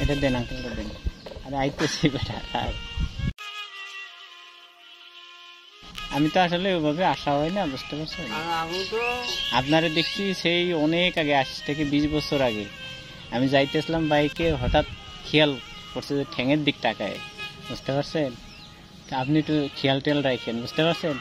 এটা দেন আঙ্কেলটা দেন। আরে আইতেছি বেটা। আমি তো আসলে ওইভাবে আসা হয় না, বুঝতে পারছেন? আপনারা দেখছি সেই অনেক আগে, 20 থেকে 20 বছর আগে আমি যাইতেছিলাম বাইকে, হঠাৎ খেয়াল করছে যে ঠ্যাঙের দিক তাকায়, বুঝতে পারছেন? আপনি একটু খেয়াল টেয়াল রাখেন, বুঝতে পারছেন?